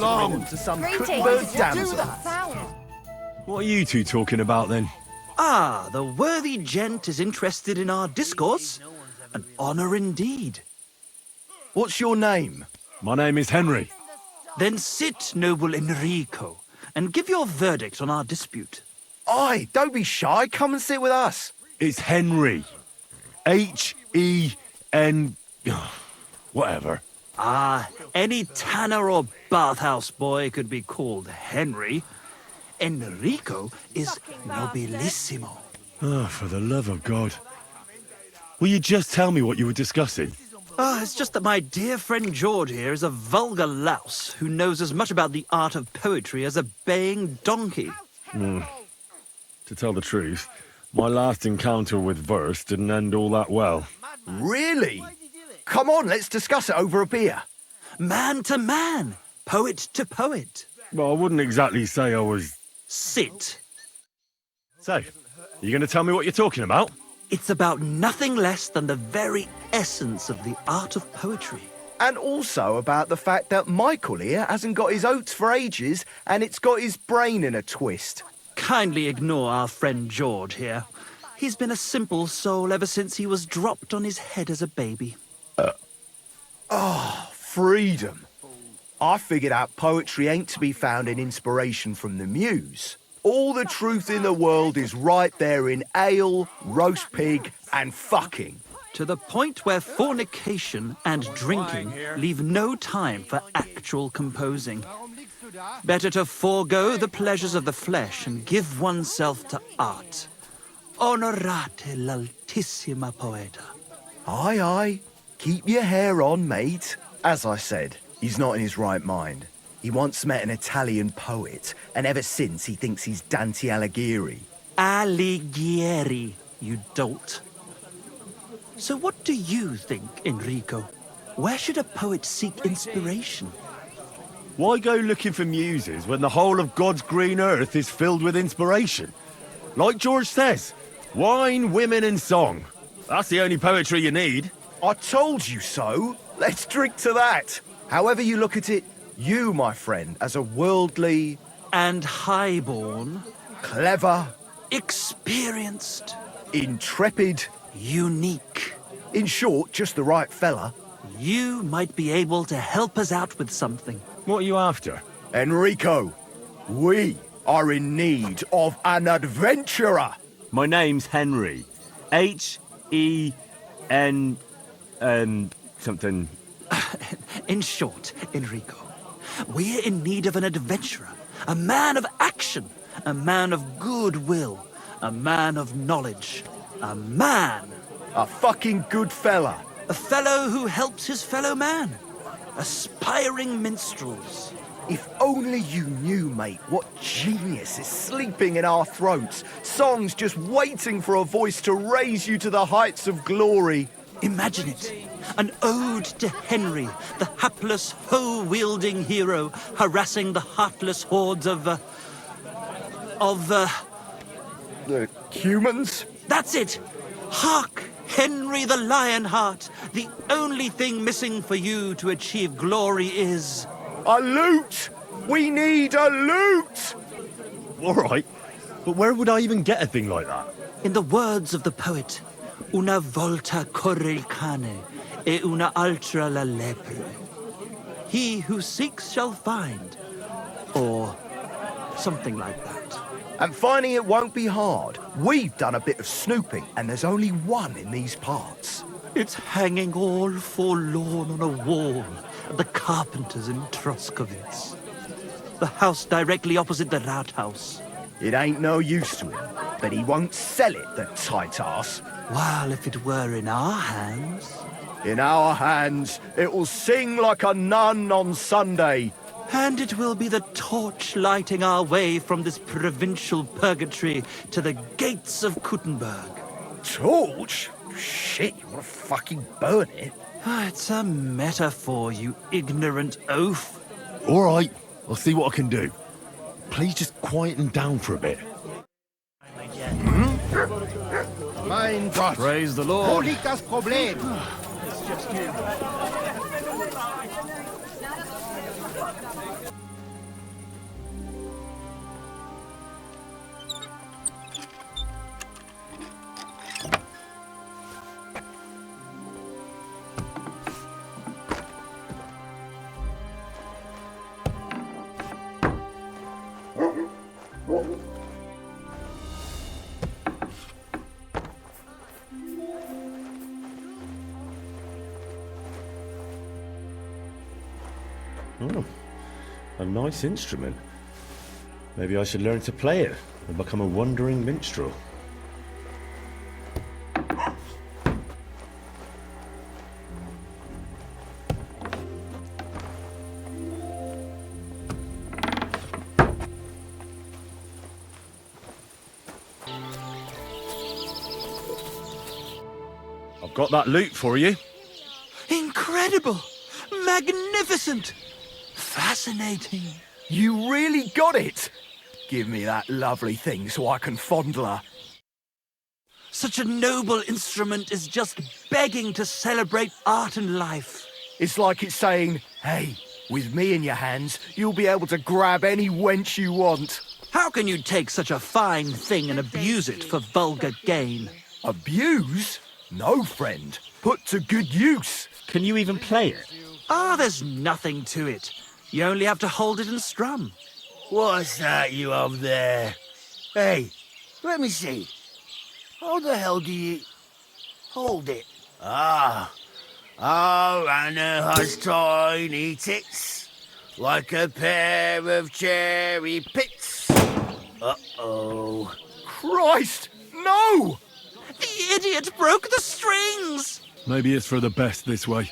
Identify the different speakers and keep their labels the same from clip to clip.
Speaker 1: long.
Speaker 2: To some
Speaker 3: Greetings.
Speaker 2: Kuttenberg damsel.
Speaker 1: What are you two talking about then?
Speaker 4: Ah, the worthy gent is interested in our discourse. An honor indeed.
Speaker 2: What's your name?
Speaker 1: My name is Henry.
Speaker 4: Then sit, noble Enrico, and give your verdict on our dispute.
Speaker 2: Aye, don't be shy. Come and sit with us.
Speaker 1: It's Henry. H-E-N... whatever.
Speaker 4: Ah, any tanner or bathhouse boy could be called Henry. Enrico is nobilissimo.
Speaker 1: Oh, for the love of God. Will you just tell me what you were discussing?
Speaker 4: Ah, it's just that my dear friend George here is a vulgar louse who knows as much about the art of poetry as a baying donkey.
Speaker 1: To tell the truth, my last encounter with verse didn't end all that well.
Speaker 2: Really? Come on, let's discuss it over a beer.
Speaker 4: Man to man, poet to poet.
Speaker 1: Well, I wouldn't exactly say I was...
Speaker 4: Sit.
Speaker 1: So, you going to tell me what you're talking about?
Speaker 4: It's about nothing less than the very essence of the art of poetry.
Speaker 2: And also about the fact that Michael here hasn't got his oats for ages and it's got his brain in a twist.
Speaker 4: Kindly ignore our friend George here. He's been a simple soul ever since he was dropped on his head as a baby.
Speaker 2: Freedom. I figured out poetry ain't to be found in inspiration from the muse. All the truth in the world is right there in ale, roast pig, and fucking.
Speaker 4: To the point where fornication and drinking leave no time for actual composing. Better to forego the pleasures of the flesh and give oneself to art. Onorate l'altissima poeta.
Speaker 2: Aye, aye. Keep your hair on, mate. As I said, he's not in his right mind. He once met an Italian poet, and ever since he thinks he's Dante Alighieri.
Speaker 4: Alighieri, you dolt. So what do you think, Enrico? Where should a poet seek inspiration?
Speaker 1: Why go looking for muses when the whole of God's green earth is filled with inspiration? Like George says, wine, women and song. That's the only poetry you need.
Speaker 2: I told you so. Let's drink to that. However you look at it, you, my friend, as a worldly,
Speaker 4: And highborn,
Speaker 2: clever,
Speaker 4: experienced,
Speaker 2: intrepid,
Speaker 4: unique.
Speaker 2: in short, just the right fella,
Speaker 4: You might be able to help us out with something.
Speaker 1: What are you after?
Speaker 2: Enrico, we are in need of an adventurer.
Speaker 1: My name's Henry. H-E-N... something...
Speaker 4: In short, Enrico, we're in need of an adventurer, a man of action, a man of goodwill, a man of knowledge, a man,
Speaker 2: A fucking good fella.
Speaker 4: a fellow who helps his fellow man, aspiring minstrels.
Speaker 2: If only you knew, mate, what genius is sleeping in our throats. Songs just waiting for a voice to raise you to the heights of glory.
Speaker 4: Imagine it, an ode to Henry, the hapless, hoe-wielding hero, harassing the heartless hordes of
Speaker 2: The humans?
Speaker 4: That's it! Hark! Henry the Lionheart! The only thing missing for you to achieve glory is...
Speaker 2: A loot! We need a loot!
Speaker 1: All right, but where would I even get a thing like that?
Speaker 4: In the words of the poet, una volta corre il cane, e una altra la lepre. He who seeks shall find. Or something like that.
Speaker 2: And finding it won't be hard. We've done a bit of snooping, and there's only one in these parts.
Speaker 4: It's hanging all forlorn on a wall at the carpenter's in Troskovitz. The house directly opposite the Rathaus.
Speaker 2: It ain't no use to him, but he won't sell it, the tight ass.
Speaker 4: While if it were in our hands...
Speaker 2: In our hands, it will sing like a nun on Sunday.
Speaker 4: And it will be the torch lighting our way from this provincial purgatory to the gates of Kuttenberg.
Speaker 2: Torch? Shit, you wanna fucking burn it?
Speaker 4: Ah, it's a metaphor, you ignorant oaf.
Speaker 1: All right, I'll see what I can do. Please just quieten down for a bit.
Speaker 5: Mein Gott!
Speaker 4: Praise the
Speaker 5: Wo
Speaker 4: Lord.
Speaker 5: liegt das Problem?
Speaker 1: A nice instrument. Maybe I should learn to play it and become a wandering minstrel. I've got that loot for you.
Speaker 4: Incredible! Magnificent! Fascinating.
Speaker 2: You really got it! Give me that lovely thing so I can fondle her.
Speaker 4: Such a noble instrument is just begging to celebrate art and life.
Speaker 2: It's like it's saying, hey, with me in your hands, you'll be able to grab any wench you want.
Speaker 4: How can you take such a fine thing and abuse it for vulgar gain?
Speaker 2: Abuse? No, friend. Put to good use.
Speaker 1: Can you even play it?
Speaker 4: There's nothing to it. You only have to hold it and strum.
Speaker 3: What's that you up there? Hey, let me see. How the hell do you hold it? Oh, Anna has tiny tits, like a pair of cherry pits. Uh-oh.
Speaker 2: Christ, no!
Speaker 4: The idiot broke the strings!
Speaker 1: Maybe it's for the best this way.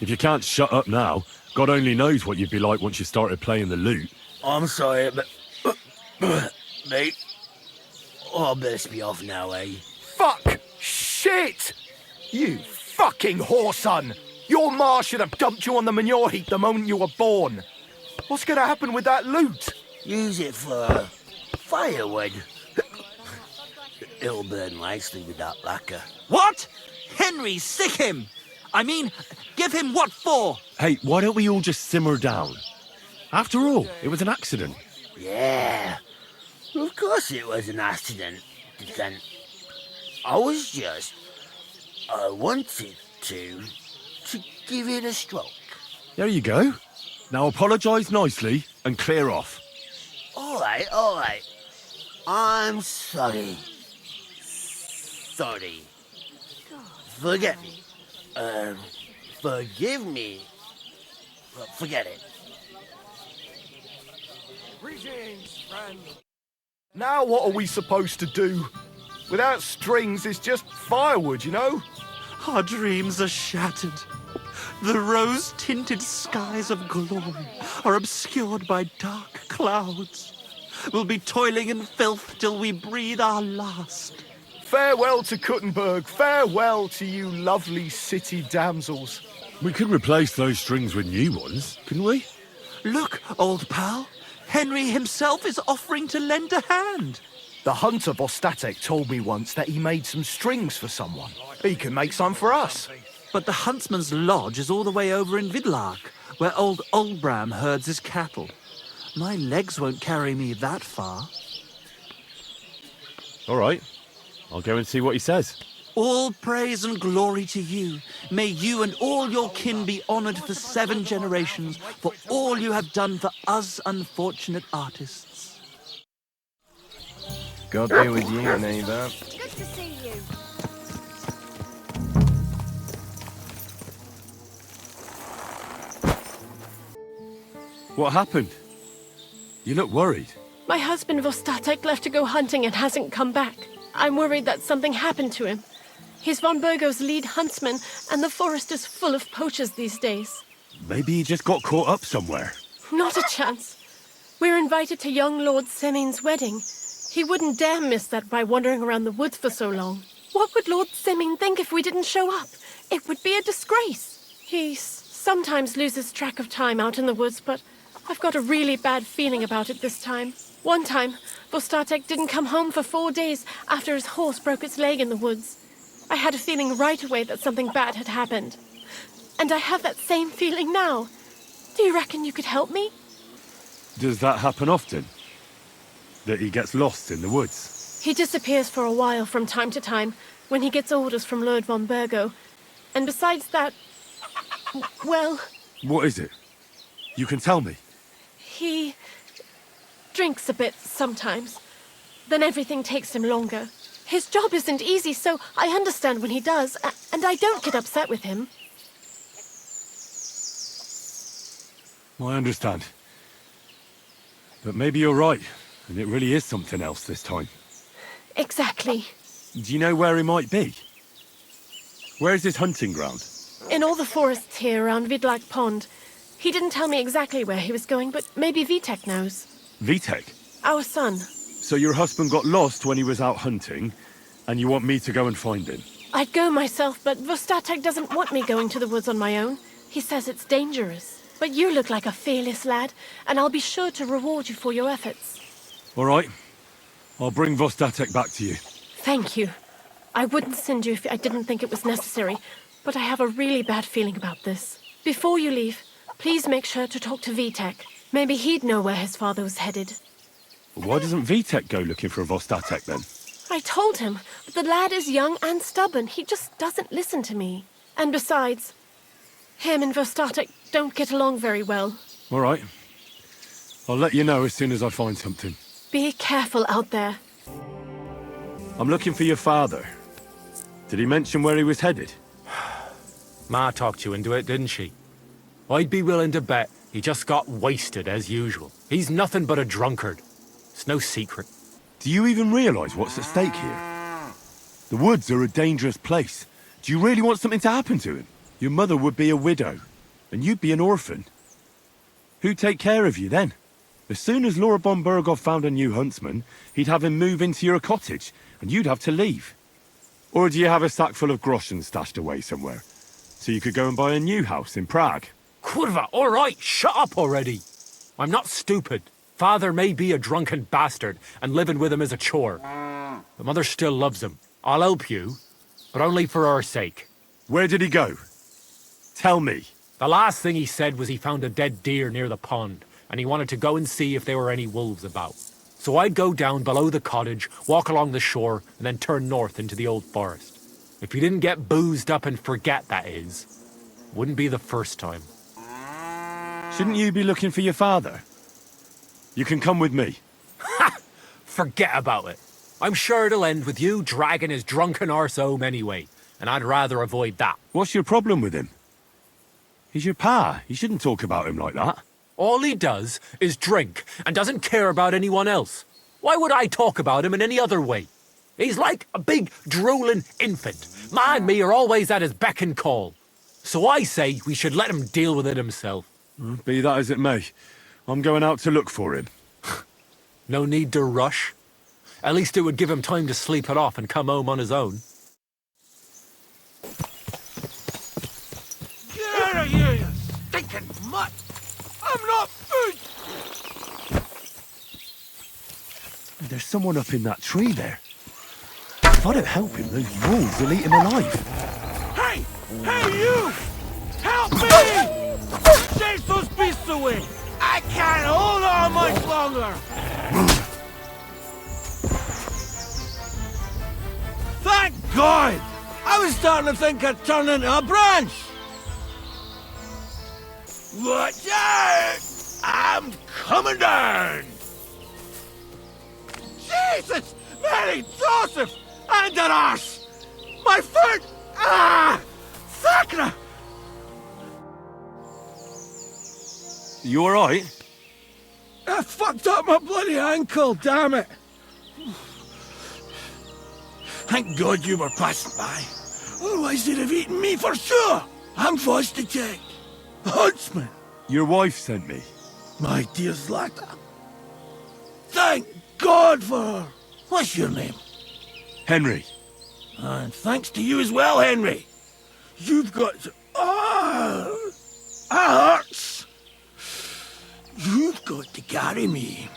Speaker 1: If you can't shut up now, God only knows what you'd be like once you started playing the lute.
Speaker 3: I'm sorry, but... mate, I best be off now, eh?
Speaker 2: Fuck! Shit! You fucking whoreson! Your ma should have dumped you on the manure heap the moment you were born. What's gonna happen with that loot?
Speaker 3: Use it for firewood. It'll burn nicely with that lacquer.
Speaker 4: What? Henry, sick him! I mean, give him what for?
Speaker 1: Hey, why don't we all just simmer down? After all, it was an accident.
Speaker 3: Yeah, of course it was an accident. Then I wanted to give it a stroke.
Speaker 1: There you go. Now apologise nicely and clear off.
Speaker 3: All right. I'm sorry. Sorry. Forget me. Forgive me. Forget it.
Speaker 5: Greetings, friend.
Speaker 2: Now what are we supposed to do? Without strings, it's just firewood, you know?
Speaker 4: Our dreams are shattered. The rose-tinted skies of glory are obscured by dark clouds. We'll be toiling in filth till we breathe our last.
Speaker 2: Farewell to Kuttenberg, farewell to you lovely city damsels.
Speaker 1: We could replace those strings with new ones, couldn't we?
Speaker 4: Look, old pal. Henry himself is offering to lend a hand.
Speaker 2: The hunter Vostatek told me once that he made some strings for someone. He can make some for us.
Speaker 4: But the huntsman's lodge is all the way over in Vidlark, where old Olbram herds his cattle. My legs won't carry me that far.
Speaker 1: All right. I'll go and see what he says.
Speaker 4: All praise and glory to you. May you and all your kin be honoured for 7 generations for all you have done for us unfortunate artists.
Speaker 5: God be with you, neighbour.
Speaker 6: Good to see you.
Speaker 1: What happened? You look worried.
Speaker 7: My husband Vostatek left to go hunting and hasn't come back. I'm worried that something happened to him. He's von Burgo's lead huntsman, and the forest is full of poachers these days.
Speaker 1: Maybe he just got caught up somewhere.
Speaker 7: Not a chance. We're invited to young Lord Semin's wedding. He wouldn't dare miss that by wandering around the woods for so long. What would Lord Semin think if we didn't show up? It would be a disgrace. He sometimes loses track of time out in the woods, but I've got a really bad feeling about it this time. One time, Vostatek didn't come home for 4 days after his horse broke its leg in the woods. I had a feeling right away that something bad had happened. And I have that same feeling now. Do you reckon you could help me?
Speaker 1: Does that happen often? That he gets lost in the woods?
Speaker 7: He disappears for a while from time to time when he gets orders from Lord von Burgo. And besides that, well...
Speaker 1: What is it? You can tell me.
Speaker 7: He drinks a bit sometimes. Then everything takes him longer. His job isn't easy, so I understand when he does, and I don't get upset with him.
Speaker 1: I understand. But maybe you're right, and it really is something else this time.
Speaker 7: Exactly.
Speaker 1: Do you know where he might be? Where's his hunting ground?
Speaker 7: In all the forests here around Vidlak Pond. He didn't tell me exactly where he was going, but maybe Vitek knows.
Speaker 1: Vitek?
Speaker 7: Our son.
Speaker 1: So your husband got lost when he was out hunting, and you want me to go and find him?
Speaker 7: I'd go myself, but Vostatek doesn't want me going to the woods on my own. He says it's dangerous. But you look like a fearless lad, and I'll be sure to reward you for your efforts.
Speaker 1: All right. I'll bring Vostatek back to you.
Speaker 7: Thank you. I wouldn't send you if I didn't think it was necessary, but I have a really bad feeling about this. Before you leave, please make sure to talk to Vitek. Maybe he'd know where his father was headed.
Speaker 1: Why doesn't Vitek go looking for Vostatek then?
Speaker 7: I told him, but the lad is young and stubborn. He just doesn't listen to me. And besides, him and Vostatek don't get along very well.
Speaker 1: All right. I'll let you know as soon as I find something.
Speaker 7: Be careful out there.
Speaker 1: I'm looking for your father. Did he mention where he was headed?
Speaker 6: Ma talked you into it, didn't she? I'd be willing to bet he just got wasted as usual. He's nothing but a drunkard. It's no secret.
Speaker 1: Do you even realise what's at stake here? The woods are a dangerous place. Do you really want something to happen to him? Your mother would be a widow, and you'd be an orphan. Who'd take care of you then? As soon as Laura von Burgov found a new huntsman, he'd have him move into your cottage, and you'd have to leave. Or do you have a sack full of groschen stashed away somewhere, so you could go and buy a new house in Prague?
Speaker 6: Kurva, all right, shut up already. I'm not stupid. Father may be a drunken bastard, and living with him is a chore. But Mother still loves him. I'll help you, but only for our sake.
Speaker 1: Where did he go? Tell me.
Speaker 6: The last thing he said was he found a dead deer near the pond, and he wanted to go and see if there were any wolves about. So I'd go down below the cottage, walk along the shore, and then turn north into the old forest. If he didn't get boozed up and forget, that is. Wouldn't be the first time.
Speaker 1: Shouldn't you be looking for your father? You can come with me.
Speaker 6: Ha! Forget about it. I'm sure it'll end with you dragging his drunken arse home anyway, and I'd rather avoid that.
Speaker 1: What's your problem with him? He's your pa. You shouldn't talk about him like that.
Speaker 6: All he does is drink and doesn't care about anyone else. Why would I talk about him in any other way? He's like a big, drooling infant. Ma and me are always at his beck and call. So I say we should let him deal with it himself.
Speaker 1: Be that as it may, I'm going out to look for him.
Speaker 6: No need to rush. At least it would give him time to sleep it off and come home on his own.
Speaker 3: Get out of here, you stinking mutt! I'm not food!
Speaker 1: There's someone up in that tree there. If I don't help him, those wolves will eat him alive.
Speaker 3: Hey! Hey, you! Help me! Chase those beasts away! I can't hold on much longer! Thank God! I was starting to think I'd turn into a branch! Watch out! I'm coming down! Jesus! Mary Joseph! And an arse! My foot! Ah! Sacra!
Speaker 1: You alright?
Speaker 3: I fucked up my bloody ankle, damn it! Thank God you were passing by. Otherwise they'd have eaten me for sure! I'm Vostatek, huntsman.
Speaker 1: Your wife sent me.
Speaker 3: My dear Zlata. Thank God for her. What's your name?
Speaker 1: Henry.
Speaker 3: And thanks to you as well, Henry. You've got to... Oh, that hurts. You've got to carry me.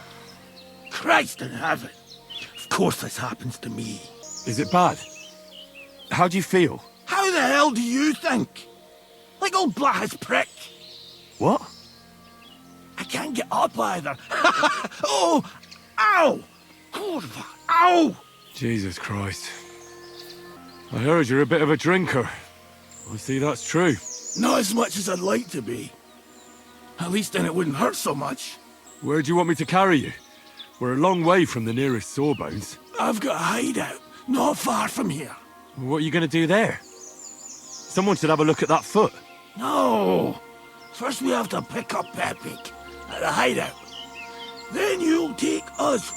Speaker 3: Christ in heaven. Of course this happens to me.
Speaker 1: Is it bad? How do you feel?
Speaker 3: How the hell do you think? Like old Black's prick.
Speaker 1: What?
Speaker 3: I can't get up either. Oh! Ow! Kurva! Ow!
Speaker 1: Jesus Christ. I heard you're a bit of a drinker. I see that's true.
Speaker 3: Not as much as I'd like to be. At least then it wouldn't hurt so much.
Speaker 1: Where do you want me to carry you? We're a long way from the nearest sawbones.
Speaker 3: I've got a hideout, not far from here.
Speaker 1: What are you going to do there? Someone should have a look at that foot.
Speaker 3: No! First we have to pick up Pepik at the hideout. Then you'll take us.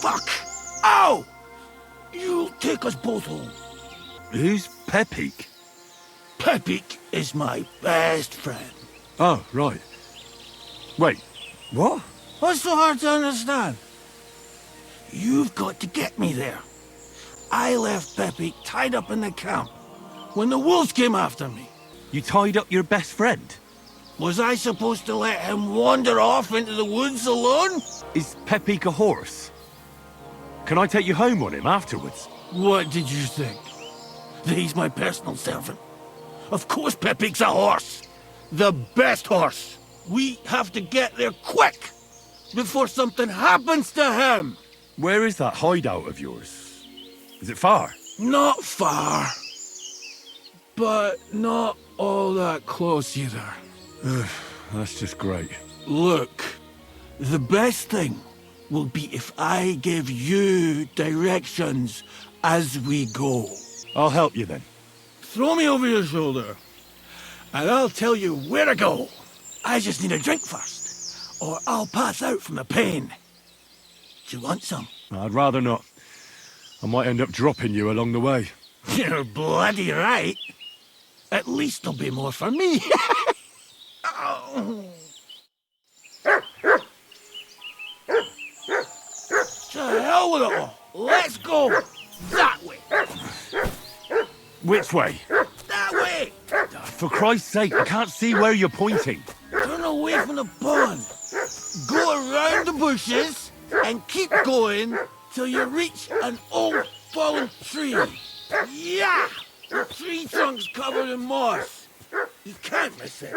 Speaker 3: Fuck! Ow! You'll take us both home.
Speaker 1: Who's Pepik?
Speaker 3: Pepik is my best friend.
Speaker 1: Oh, right. Wait, what?
Speaker 3: What's so hard to understand? You've got to get me there. I left Pepik tied up in the camp when the wolves came after me.
Speaker 1: You tied up your best friend?
Speaker 3: Was I supposed to let him wander off into the woods alone?
Speaker 1: Is Pepik a horse? Can I take you home on him afterwards?
Speaker 3: What did you think? That he's my personal servant? Of course Pepik's a horse. The best horse. We have to get there quick before something happens to him.
Speaker 1: Where is that hideout of yours? Is it far?
Speaker 3: Not far. But not all that close either.
Speaker 1: That's just great.
Speaker 3: Look, the best thing will be if I give you directions as we go.
Speaker 1: I'll help you then.
Speaker 3: Throw me over your shoulder, and I'll tell you where to go. I just need a drink first, or I'll pass out from the pain. Do you want some?
Speaker 1: I'd rather not. I might end up dropping you along the way.
Speaker 3: You're bloody right. At least there'll be more for me. Oh. To hell with it all. Let's go. That way.
Speaker 1: Which way?
Speaker 3: That way.
Speaker 1: For Christ's sake, I can't see where you're pointing.
Speaker 3: Turn away from the pond. Go around the bushes and keep going till you reach an old fallen tree. Yeah! The tree trunk's covered in moss. You can't miss it.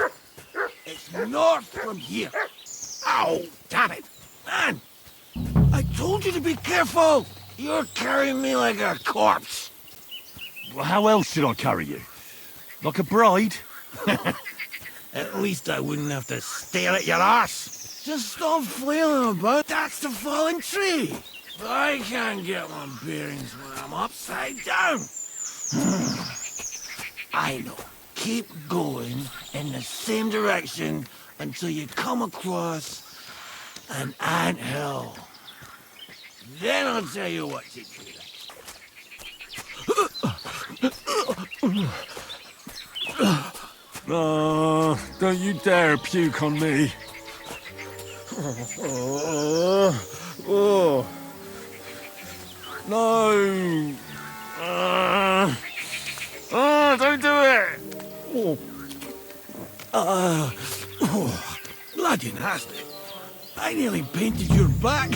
Speaker 3: It's north from here. Ow! Damn it! Man! I told you to be careful! You're carrying me like a corpse.
Speaker 1: Well, how else should I carry you? Like a bride?
Speaker 3: At least I wouldn't have to stare at your ass. Just stop flailing about. That's the fallen tree. I can't get my bearings when I'm upside down. I know. Keep going in the same direction until you come across an anthill. Then I'll tell you what to do next.
Speaker 1: Don't you dare puke on me. No. Don't do it.
Speaker 3: Bloody nasty. I nearly painted your back.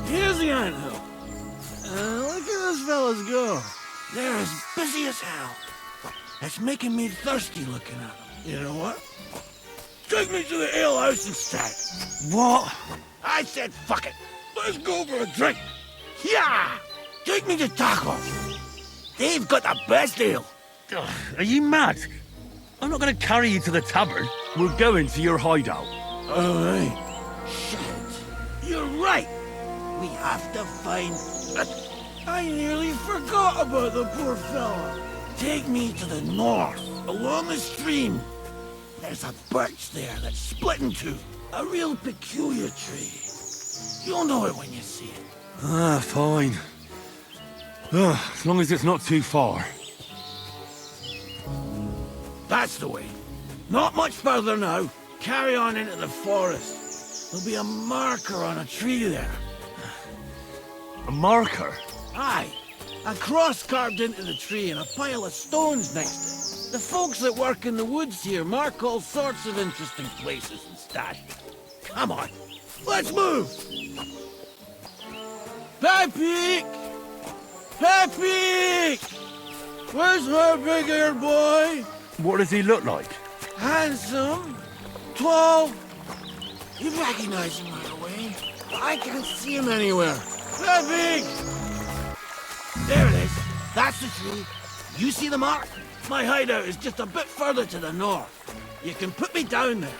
Speaker 3: Here's the anthill. Look at those fellas go. They're as busy as hell. It's making me thirsty looking at them. You know what? Take me to the alehouse instead.
Speaker 1: What?
Speaker 3: I said fuck it. Let's go for a drink. Yeah! Take me to Tacos. They've got the best ale.
Speaker 1: Ugh, are you mad? I'm not going to carry you to the tavern. We're going to your hideout.
Speaker 3: All right. Shit. You're right. We have to find... I nearly forgot about the poor fella. Take me to the north, along the stream. There's a birch there that's split in two. A real peculiar tree. You'll know it when you see it.
Speaker 1: Fine. As long as it's not too far.
Speaker 3: That's the way. Not much further now. Carry on into the forest. There'll be a marker on a tree there.
Speaker 1: A marker?
Speaker 3: Aye. A cross carved into the tree and a pile of stones next to it. The folks that work in the woods here mark all sorts of interesting places and stuff. Come on. Let's move! Pepik! Pepik! Where's her big-eared boy?
Speaker 1: What does he look like?
Speaker 3: Handsome, tall. You recognize him right away. I can't see him anywhere. Pepik! There it is. That's the tree. You see the mark? My hideout is just a bit further to the north. You can put me down there.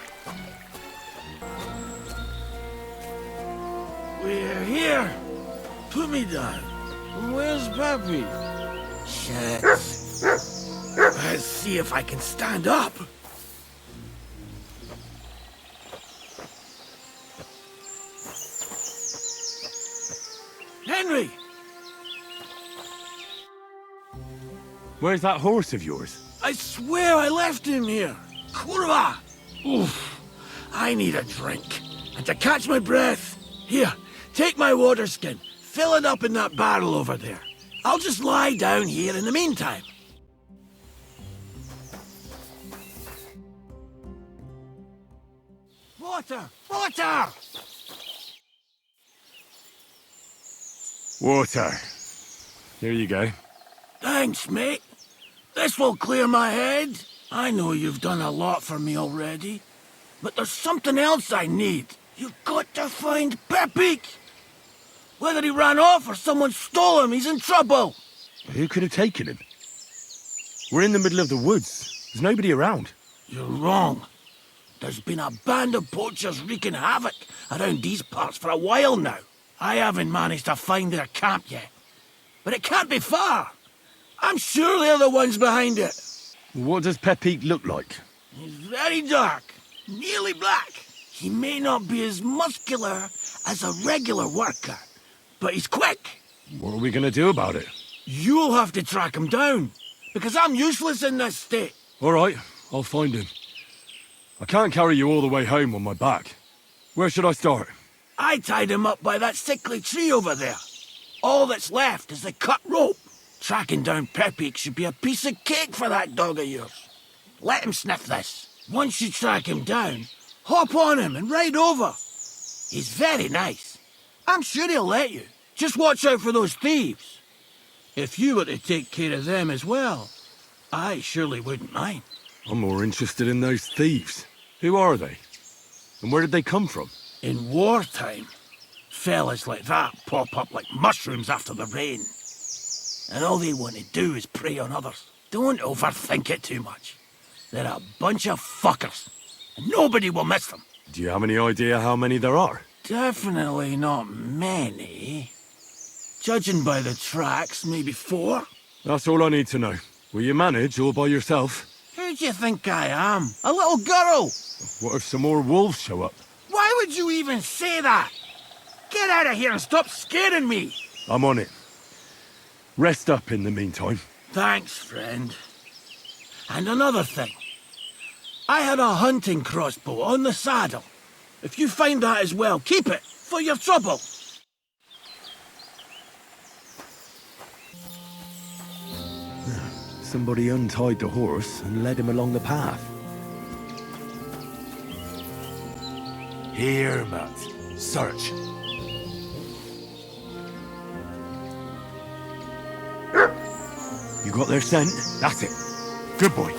Speaker 3: We're here. Put me down. Where's Peppy? Shit. Let's see if I can stand up.
Speaker 1: Where's that horse of yours?
Speaker 3: I swear I left him here. Kurwa! Oof. I need a drink. And to catch my breath, here, take my water skin. Fill it up in that barrel over there. I'll just lie down here in the meantime. Water! Water!
Speaker 1: Water. Here you go.
Speaker 3: Thanks, mate. This will clear my head. I know you've done a lot for me already, but there's something else I need. You've got to find Pepik. Whether he ran off or someone stole him, he's in trouble.
Speaker 1: Who could have taken him? We're in the middle of the woods. There's nobody around.
Speaker 3: You're wrong. There's been a band of poachers wreaking havoc around these parts for a while now. I haven't managed to find their camp yet, but it can't be far. I'm sure they're the ones behind it.
Speaker 1: What does Pepik look like?
Speaker 3: He's very dark, nearly black. He may not be as muscular as a regular worker, but he's quick.
Speaker 1: What are we going to do about it?
Speaker 3: You'll have to track him down, because I'm useless in this state.
Speaker 1: All right, I'll find him. I can't carry you all the way home on my back. Where should I start?
Speaker 3: I tied him up by that sickly tree over there. All that's left is the cut rope. Tracking down Pepik should be a piece of cake for that dog of yours. Let him sniff this. Once you track him down, hop on him and ride over. He's very nice. I'm sure he'll let you. Just watch out for those thieves. If you were to take care of them as well, I surely wouldn't mind.
Speaker 1: I'm more interested in those thieves. Who are they? And where did they come from?
Speaker 3: In wartime, fellas like that pop up like mushrooms after the rain. And all they want to do is prey on others. Don't overthink it too much. They're a bunch of fuckers, and nobody will miss them.
Speaker 1: Do you have any idea how many there are?
Speaker 3: Definitely not many. Judging by the tracks, maybe 4.
Speaker 1: That's all I need to know. Will you manage all by yourself?
Speaker 3: Who do you think I am? A little girl?
Speaker 1: What if some more wolves show up?
Speaker 3: Why would you even say that? Get out of here and stop scaring me.
Speaker 1: I'm on it. Rest up in the meantime.
Speaker 3: Thanks, friend. And another thing. I had a hunting crossbow on the saddle. If you find that as well, keep it for your trouble.
Speaker 1: Somebody untied the horse and led him along the path.
Speaker 2: Here, Matt. Search.
Speaker 1: You got their scent? That's it. Good boy.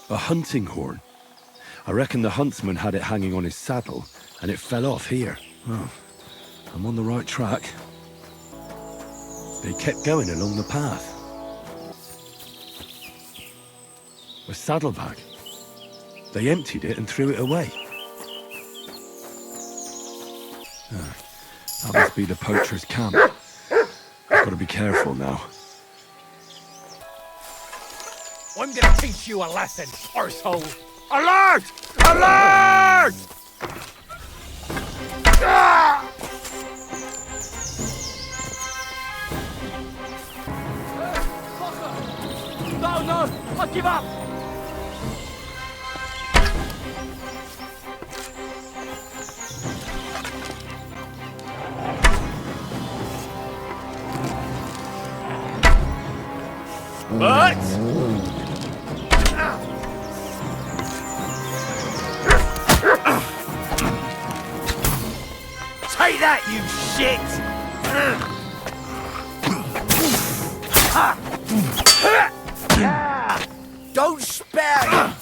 Speaker 1: A hunting horn. I reckon the huntsman had it hanging on his saddle, and it fell off here. Oh, I'm on the right track. They kept going along the path. A saddlebag. They emptied it and threw it away. That must be the poacher's camp. I've got to be careful now.
Speaker 6: I'm gonna teach you a lesson, arsehole.
Speaker 1: Alert! Alert!
Speaker 6: No, I give up.
Speaker 1: What?
Speaker 3: Take that, you shit!
Speaker 2: Don't spare him!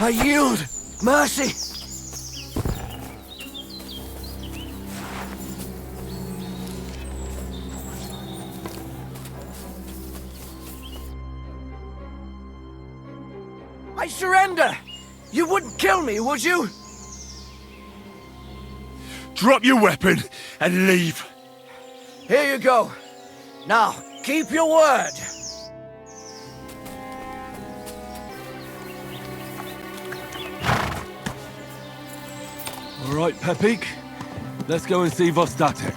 Speaker 2: I yield! Mercy! I surrender! You wouldn't kill me, would you?
Speaker 1: Drop your weapon and leave.
Speaker 2: Here you go. Now, keep your word.
Speaker 1: All right, Pepik. Let's go and see Vostatek.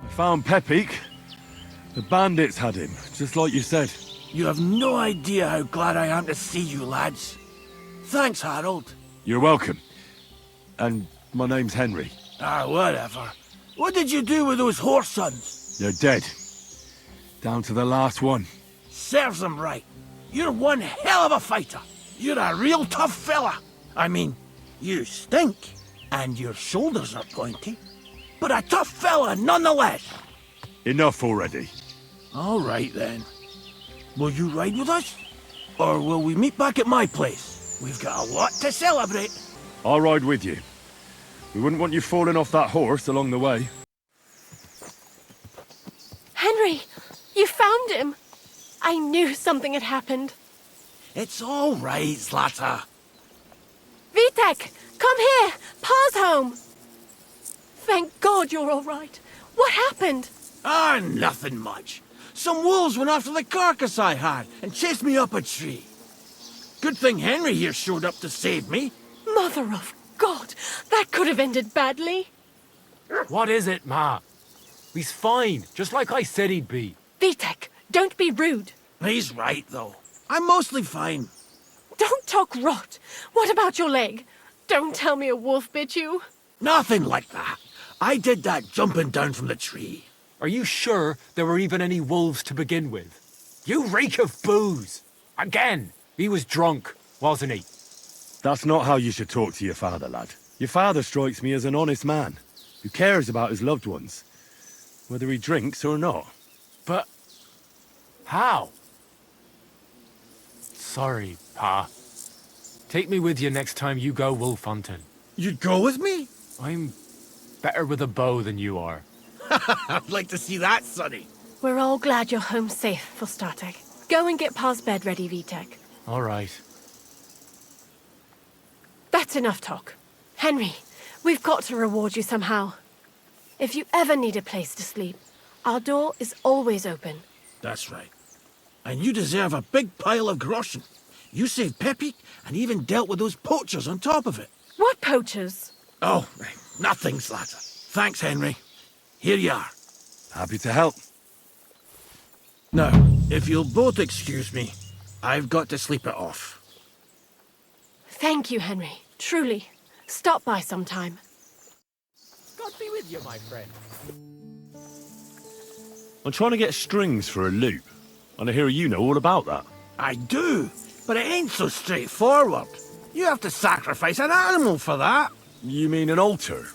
Speaker 1: I found Pepik. The bandits had him, just like you said.
Speaker 3: You have no idea how glad I am to see you, lads. Thanks, Harold.
Speaker 1: You're welcome. And my name's Henry.
Speaker 3: Ah, whatever. What did you do with those horse sons?
Speaker 1: They're dead. Down to the last one.
Speaker 3: Serves them right. You're one hell of a fighter. You're a real tough fella. I mean, you stink, and your shoulders are pointy. But a tough fella nonetheless.
Speaker 1: Enough already.
Speaker 3: All right, then. Will you ride with us? Or will we meet back at my place? We've got a lot to celebrate.
Speaker 1: I'll ride with you. We wouldn't want you falling off that horse along the way.
Speaker 7: Henry, you found him. I knew something had happened.
Speaker 3: It's all right, Zlata.
Speaker 7: Vitek, come here. Pa's home. Thank God you're all right. What happened?
Speaker 3: Ah, nothing much. Some wolves went after the carcass I had and chased me up a tree. Good thing Henry here showed up to save me.
Speaker 7: Mother of God, that could have ended badly.
Speaker 6: What is it, Ma? He's fine, just like I said he'd be.
Speaker 7: Vitek, don't be rude.
Speaker 3: He's right, though. I'm mostly fine.
Speaker 7: Don't talk rot. What about your leg? Don't tell me a wolf bit you.
Speaker 3: Nothing like that. I did that jumping down from the tree.
Speaker 6: Are you sure there were even any wolves to begin with? You reek of booze! Again! He was drunk, wasn't he?
Speaker 1: That's not how you should talk to your father, lad. Your father strikes me as an honest man, who cares about his loved ones, whether he drinks or not.
Speaker 6: But... how? Sorry, Pa. Take me with you next time you go wolf hunting.
Speaker 3: You'd go with me?
Speaker 6: I'm better with a bow than you are.
Speaker 3: I'd like to see that, Sonny.
Speaker 7: We're all glad you're home safe, Vostatek. Go and get Pa's bed ready, Vitek.
Speaker 6: All right.
Speaker 7: That's enough talk. Henry, we've got to reward you somehow. If you ever need a place to sleep, our door is always open.
Speaker 3: That's right. And you deserve a big pile of groschen. You saved Pepik and even dealt with those poachers on top of it.
Speaker 7: What poachers?
Speaker 3: Oh, nothing, Slatter. Thanks, Henry. Here you are.
Speaker 1: Happy to help.
Speaker 3: Now, if you'll both excuse me, I've got to sleep it off.
Speaker 7: Thank you, Henry. Truly. Stop by sometime.
Speaker 6: God be with you, my friend.
Speaker 1: I'm trying to get strings for a loop, and I hear you know all about that.
Speaker 3: I do, but it ain't so straightforward. You have to sacrifice an animal for that.
Speaker 1: You mean an altar?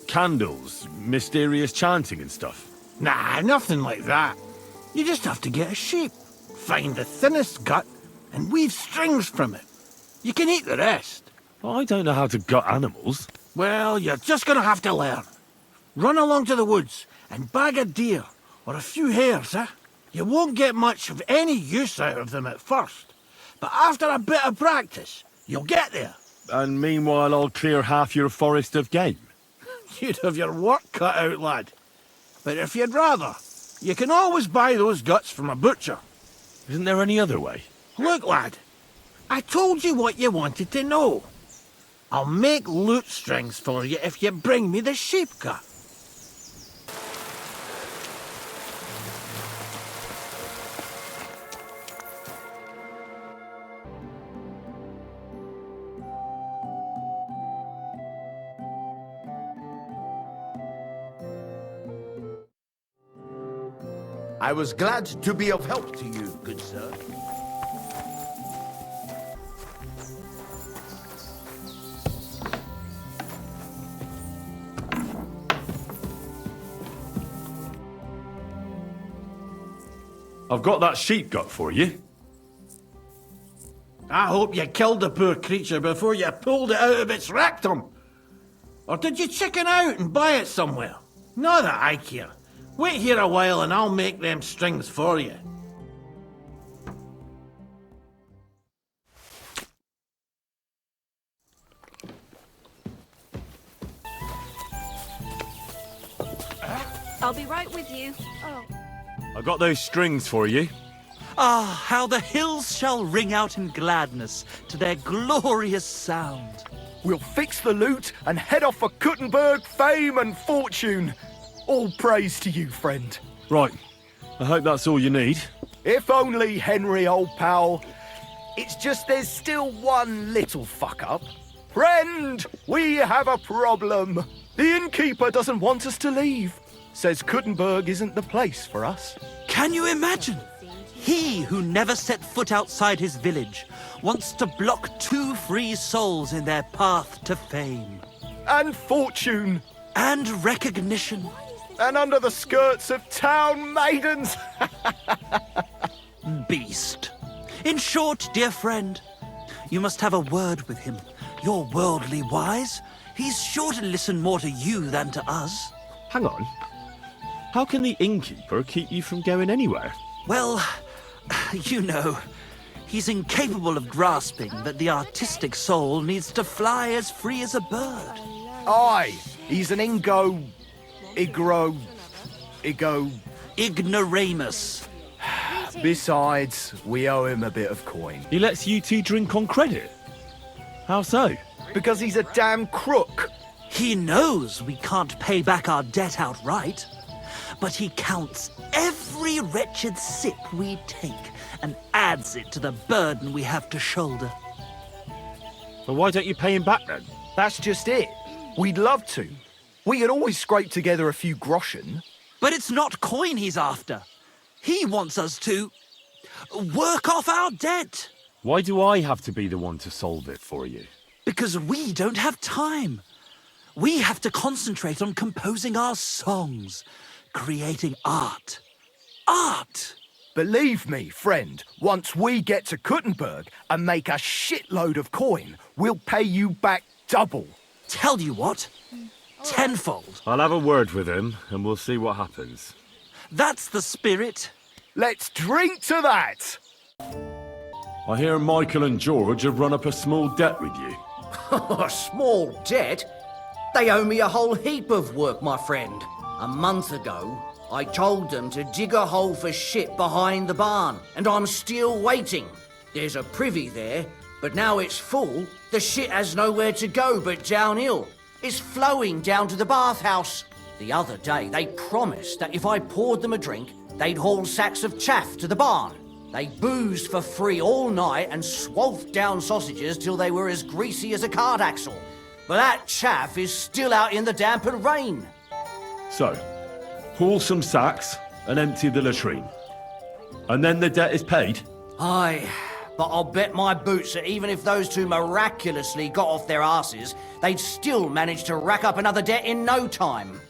Speaker 1: Candles, mysterious chanting and stuff?
Speaker 3: Nah, nothing like that. You just have to get a sheep, find the thinnest gut, and weave strings from it. You can eat the rest.
Speaker 1: I don't know how to gut animals.
Speaker 3: Well, you're just gonna have to learn. Run along to the woods and bag a deer, or a few hares, eh? You won't get much of any use out of them at first, but after a bit of practice, you'll get there.
Speaker 1: And meanwhile I'll clear half your forest of game.
Speaker 3: You'd have your work cut out, lad. But if you'd rather, you can always buy those guts from a butcher.
Speaker 1: Isn't there any other way?
Speaker 3: Look, lad, I told you what you wanted to know. I'll make lute strings for you if you bring me the sheep gut.
Speaker 2: I was glad to be of help to you, good sir.
Speaker 1: I've got that sheep gut for you.
Speaker 3: I hope you killed the poor creature before you pulled it out of its rectum. Or did you chicken out and buy it somewhere? Not that I care. Wait here a while and I'll make them strings for you.
Speaker 8: I'll be right with you.
Speaker 7: Oh,
Speaker 1: I got those strings for you.
Speaker 4: Ah, how the hills shall ring out in gladness to their glorious sound.
Speaker 2: We'll fix the loot and head off for Kuttenberg, fame and fortune. All praise to you, friend.
Speaker 1: Right. I hope that's all you need.
Speaker 2: If only, Henry, old pal. It's just there's still one little fuck-up. Friend, we have a problem. The innkeeper doesn't want us to leave. Says Kuttenberg isn't the place for us.
Speaker 4: Can you imagine? He who never set foot outside his village wants to block 2 free souls in their path to fame.
Speaker 2: And fortune.
Speaker 4: And recognition.
Speaker 2: And under the skirts of town maidens.
Speaker 4: Beast. In short, dear friend, you must have a word with him. You're worldly wise. He's sure to listen more to you than to us.
Speaker 1: Hang on. How can the innkeeper keep you from going anywhere?
Speaker 4: Well, you know, he's incapable of grasping that the artistic soul needs to fly as free as a bird.
Speaker 2: Aye, he's an
Speaker 4: Ignoramus.
Speaker 2: Besides, we owe him a bit of coin.
Speaker 1: He lets you two drink on credit. How so?
Speaker 2: Because he's a damn crook.
Speaker 4: He knows we can't pay back our debt outright, but he counts every wretched sip we take and adds it to the burden we have to shoulder.
Speaker 1: Well, why don't you pay him back then?
Speaker 2: That's just it. We'd love to. We could always scrape together a few groschen.
Speaker 4: But it's not coin he's after. He wants us to work off our debt.
Speaker 1: Why do I have to be the one to solve it for you?
Speaker 4: Because we don't have time. We have to concentrate on composing our songs, creating art. Art!
Speaker 2: Believe me, friend, once we get to Kuttenberg and make a shitload of coin, we'll pay you back double.
Speaker 4: Tell you what, tenfold.
Speaker 1: I'll have a word with him and we'll see what happens.
Speaker 4: That's the spirit.
Speaker 2: Let's drink to that!
Speaker 1: I hear Michael and George have run up a small debt with you.
Speaker 8: A small debt? They owe me a whole heap of work, my friend. A month ago, I told them to dig a hole for shit behind the barn, and I'm still waiting. There's a privy there, but now it's full. The shit has nowhere to go but downhill. It's flowing down to the bathhouse. The other day, they promised that if I poured them a drink, they'd haul sacks of chaff to the barn. They boozed for free all night and swathed down sausages till they were as greasy as a card axle. But that chaff is still out in the damp and rain.
Speaker 1: So, haul some sacks and empty the latrine. And then the debt is paid?
Speaker 8: Aye, but I'll bet my boots that even if those two miraculously got off their asses, they'd still manage to rack up another debt in no time.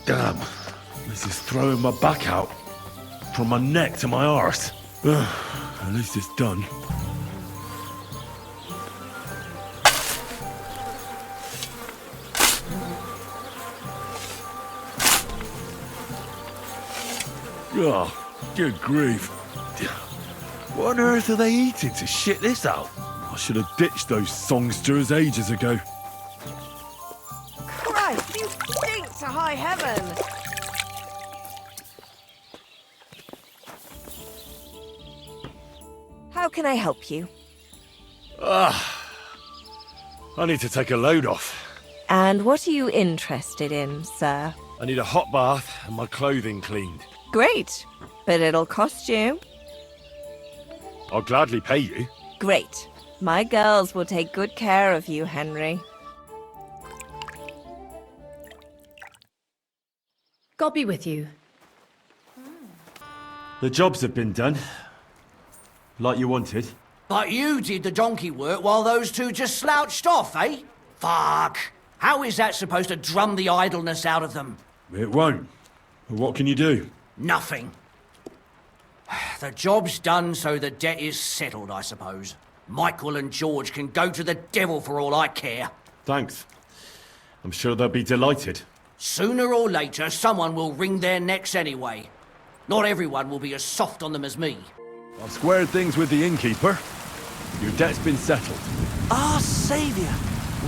Speaker 1: Damn, this is throwing my back out. From my neck to my arse. At least it's done. Oh, good grief. What on earth are they eating to shit this out? I should have ditched those songsters ages ago.
Speaker 9: Christ, you stink to high heaven! How can I help you?
Speaker 1: I need to take a load off.
Speaker 9: And what are you interested in, sir?
Speaker 1: I need a hot bath and my clothing cleaned.
Speaker 9: Great, but it'll cost you.
Speaker 1: I'll gladly pay you.
Speaker 9: Great. My girls will take good care of you, Henry.
Speaker 7: God be with you.
Speaker 1: The jobs have been done. Like you wanted.
Speaker 8: But you did the donkey work while those two just slouched off, eh? Fuck. How is that supposed to drum the idleness out of them?
Speaker 1: It won't. What can you do?
Speaker 8: Nothing. The job's done, so the debt is settled, I suppose. Michael and George can go to the devil for all I care.
Speaker 1: Thanks. I'm sure they'll be delighted.
Speaker 8: Sooner or later, someone will wring their necks anyway. Not everyone will be as soft on them as me.
Speaker 1: I've squared things with the innkeeper. Your debt's been settled.
Speaker 4: Our saviour!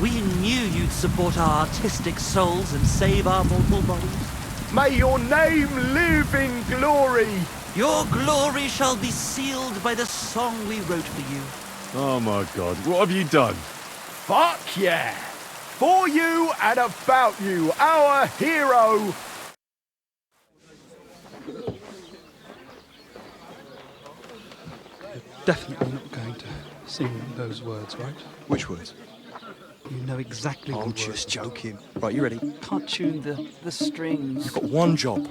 Speaker 4: We knew you'd support our artistic souls and save our mortal bodies.
Speaker 2: May your name live in glory.
Speaker 4: Your glory shall be sealed by the song we wrote for you.
Speaker 1: Oh my God, what have you done?
Speaker 2: Fuck yeah. For you and about you, our hero.
Speaker 10: Definitely not going to sing those words, right?
Speaker 11: Which words?
Speaker 10: You know exactly
Speaker 11: I'm
Speaker 10: what
Speaker 11: just joking. Right, you ready?
Speaker 10: Can't tune the strings.
Speaker 11: You've got one job.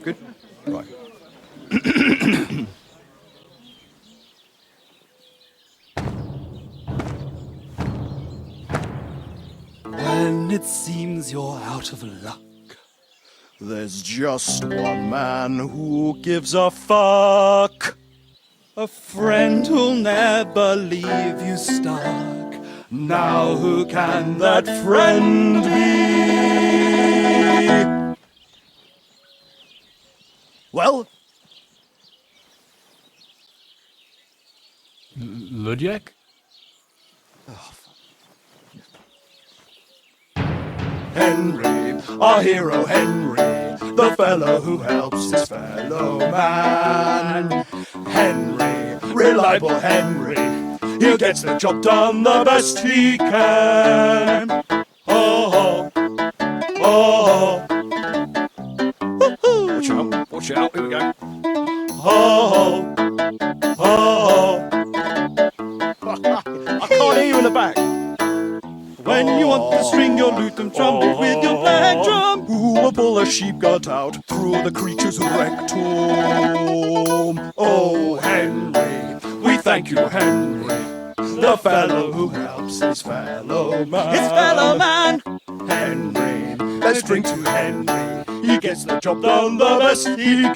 Speaker 11: Good? Right.
Speaker 10: When it seems you're out of luck,
Speaker 11: There's just one man who gives a fuck.
Speaker 10: a friend who'll never leave you stuck. Now who can that friend be?
Speaker 11: Well,
Speaker 6: Ludiek?
Speaker 11: Henry, our hero Henry, the fellow who helps his fellow man. Henry, reliable Henry, he gets the job done the best he can. Oh, oh, oh. Watch out, here we go. Oh, oh, I can't hear you in the back.
Speaker 10: When you want to string your lute and trumpet with your black drum,
Speaker 11: Who will pull a sheep gut out through the creature's rectum? Oh, Henry, we thank you, Henry, the fellow who helps his fellow man.
Speaker 10: his fellow man.
Speaker 11: Henry, let's drink to Henry. He gets the job done the best he can.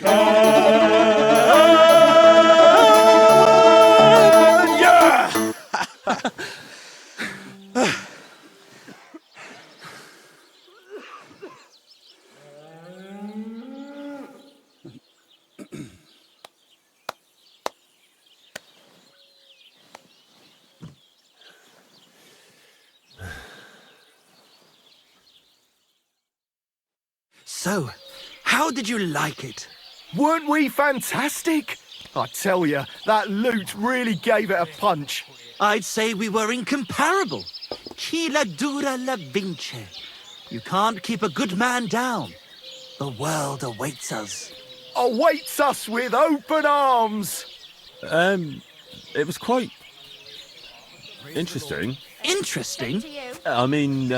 Speaker 11: Yeah!
Speaker 4: So, how did you like it?
Speaker 2: Weren't we fantastic? I tell you, that lute really gave it a punch.
Speaker 4: I'd say we were incomparable. Chi la dura la vince. You can't keep a good man down. The world awaits us.
Speaker 2: Awaits us with open arms.
Speaker 1: It was quite interesting.
Speaker 4: Interesting?
Speaker 1: I mean,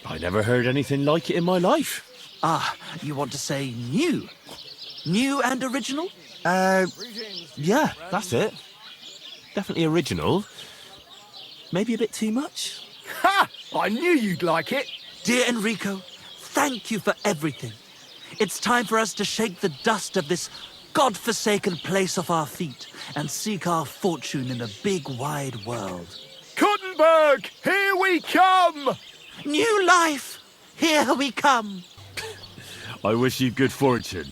Speaker 1: I never heard anything like it in my life.
Speaker 4: Ah, you want to say new? New and original?
Speaker 1: Yeah, that's it. Definitely original. Maybe a bit too much.
Speaker 2: Ha! I knew you'd like it.
Speaker 4: Dear Enrico, thank you for everything. It's time for us to shake the dust of this God-forsaken place off our feet and seek our fortune in the big wide world.
Speaker 2: Kuttenberg, here we come!
Speaker 4: New life! Here we come!
Speaker 1: I wish you good fortune.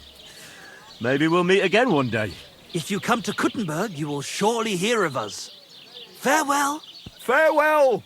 Speaker 1: Maybe we'll meet again one day.
Speaker 4: If you come to Kuttenberg, you will surely hear of us. Farewell!
Speaker 2: Farewell!